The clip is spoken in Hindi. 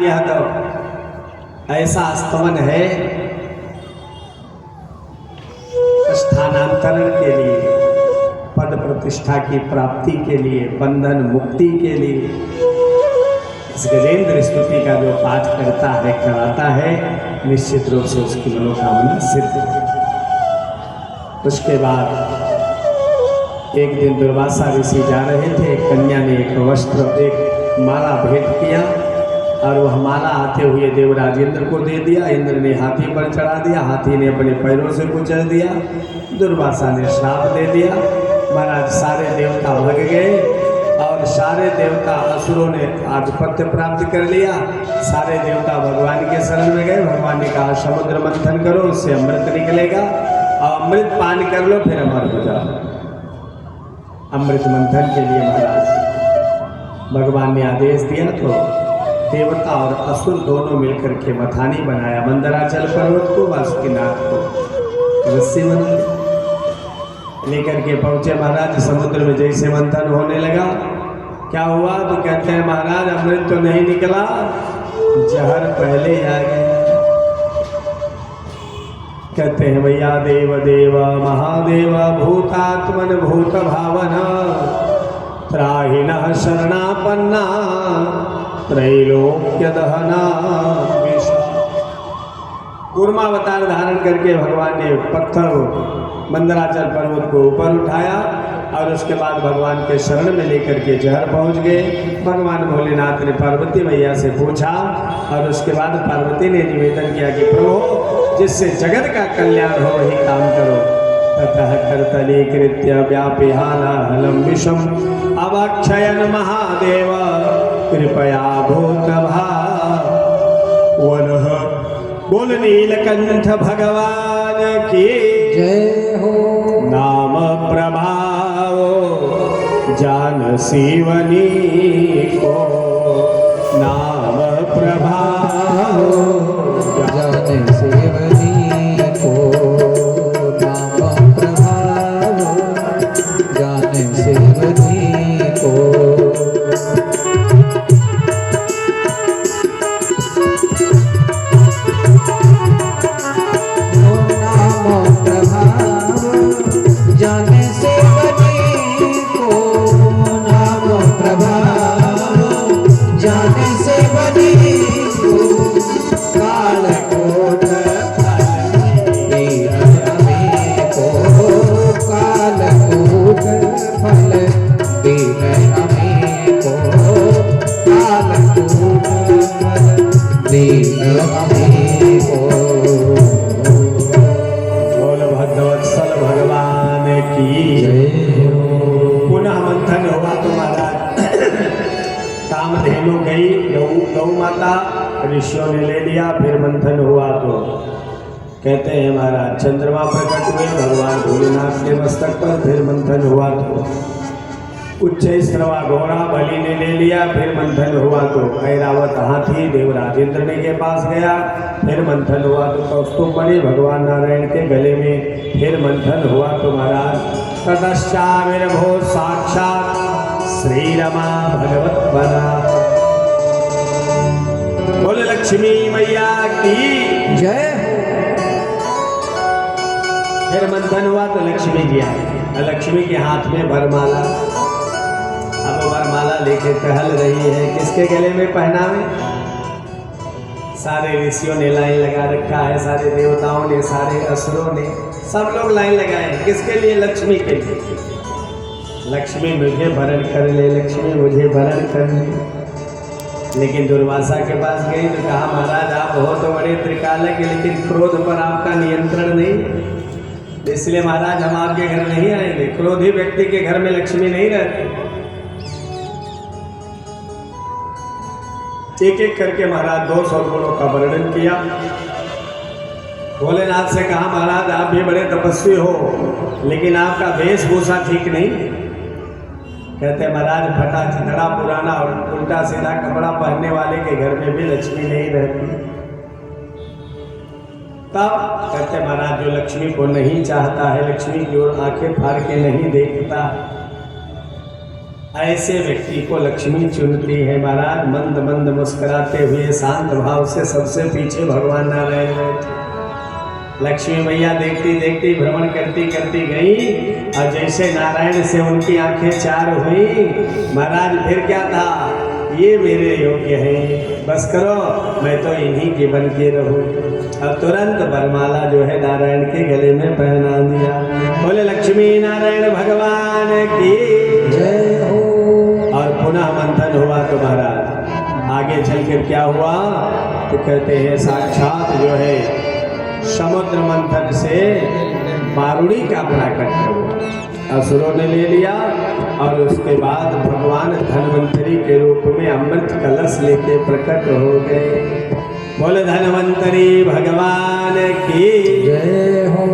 यह तो ऐसा स्तवन है स्थानांतरण के लिए, पद प्रतिष्ठा की प्राप्ति के लिए, बंधन मुक्ति के लिए। इस गजेंद्र स्तुति का जो पाठ करता है, कराता है, निश्चित रूप से उसकी मनोकामना सिद्ध है। उसके बाद एक दिन दुर्वासा ऋषि जा रहे थे, कन्या ने एक वस्त्र, एक माला भेंट किया और वह माला आते हुए देवराज इंद्र को दे दिया। इंद्र ने हाथी पर चढ़ा दिया, हाथी ने अपने पैरों से कुचल दिया, दुर्वासा ने श्राप दे दिया। महाराज सारे देवता भग गए और सारे देवता असुरों ने आधिपत्य प्राप्त कर लिया। सारे देवता भगवान के शरण में गए। भगवान ने कहा समुद्र मंथन करो, उससे अमृत निकलेगा और अमृत पान कर लो, फिर अमर हो जाओ। अमृत मंथन के लिए महाराज भगवान ने आदेश दिया तो देवता और असुर दोनों मिलकर के मथानी बनाया। मंदराचल पर्वत को, वासुकीनाथ को रस्सी बना लेकर के पहुंचे महाराज। समुद्र में जैसे मंथन होने लगा, क्या हुआ तो कहते हैं महाराज अमृत तो नहीं निकला, जहर पहले आ गया। कहते हैं भैया देव देव महादेव भूतात्मन भूत भावन त्राहिणः शरणापन्ना त्रैलोक्य दहना। कूर्मावतार धारण करके भगवान ने पत्थर मंदराचल पर्वत को ऊपर उठाया और उसके बाद भगवान के शरण में लेकर के जहर पहुंच गए। भगवान भोलेनाथ ने पार्वती मैया से पूछा और उसके बाद पार्वती ने निवेदन किया कि प्रभु जिससे जगत का कल्याण हो वही काम करो। ततः कर्तली कृत्य व्यापिहानहलं विषम अवक्षयन महादेव कृपया भूतभावनः। बोल नीलकंठ भगवान की जय हो। नाम प्रभाव जान शिवनी को, नाम प्रभाव जान शिवनी को, नाम प्रभाव जान शिवनी को। ऋषियों ने ले लिया। फिर मंथन हुआ तो कहते हैं महाराज चंद्रमा प्रकट हुए भगवान भोलेनाथ के मस्तक पर। फिर मंथन हुआ तो उच्च श्रवा घोड़ा बलि ने ले लिया। फिर मंथन हुआ तो ऐरावत हाथी देवराज इंद्र के पास गया। फिर मंथन हुआ तो कौस्तुभ मणि भगवान नारायण के गले में। फिर मंथन हुआ तो महाराज ततश्चाविर्भो साक्षात श्री रमा भगवत बना। बोले लक्ष्मी मैया की जय। फिर मंथन हुआ तो लक्ष्मी जी आई। लक्ष्मी के हाथ में वरमाला। अब वरमाला लेके टहल रही है, किसके गले में पहनावे? सारे ऋषियों ने लाइन लगा रखा है, सारे देवताओं ने, सारे असुरों ने, सब लोग लाइन लगाए। किसके लिए? लक्ष्मी के लिए। लक्ष्मी मुझे वरण कर ले, लक्ष्मी मुझे वरण कर ले। लेकिन दुर्वासा के पास गई तो कहा महाराज आप हो तो बड़े त्रिकालज्ञ, लेकिन क्रोध पर आपका नियंत्रण नहीं, इसलिए महाराज हम आपके घर नहीं आएंगे। क्रोधी व्यक्ति के घर में लक्ष्मी नहीं रहती। एक एक करके महाराज 200 गुणों का वर्णन किया। भोलेनाथ से कहा महाराज आप भी बड़े तपस्वी हो, लेकिन आपका वेशभूषा ठीक नहीं। कहते महाराज फटा चिथड़ा पुराना और उल्टा सीधा कपड़ा पहनने वाले के घर में भी लक्ष्मी नहीं रहती। तब कहते महाराज जो लक्ष्मी को नहीं चाहता है, लक्ष्मी की ओर आंखें फाड़ के नहीं देखता, ऐसे व्यक्ति को लक्ष्मी चुनती है महाराज। मंद मंद मुस्कुराते हुए शांत भाव से सबसे पीछे भगवान नारायण बैठे। लक्ष्मी मैया देखती देखती भ्रमण करती करती गई और जैसे नारायण से उनकी आंखें चार हुई, महाराज फिर क्या था, ये मेरे योग्य हैं, बस करो, मैं तो इन्हीं के बन के रहूं। और तुरंत वरमाला जो है नारायण के गले में पहना दिया। बोले लक्ष्मी नारायण भगवान की जय हो। और पुनः मंथन हुआ तो महाराज आगे चलकर क्या हुआ, तो कहते हैं साक्षात जो है समुद्र मंथन से मारुड़ी का प्राकट्य हुआ, असुरों ने ले लिया। और उसके बाद भगवान धन्वंतरी के रूप में अमृत कलश लेके प्रकट हो गए। बोले धन्वंतरी भगवान की जय हो।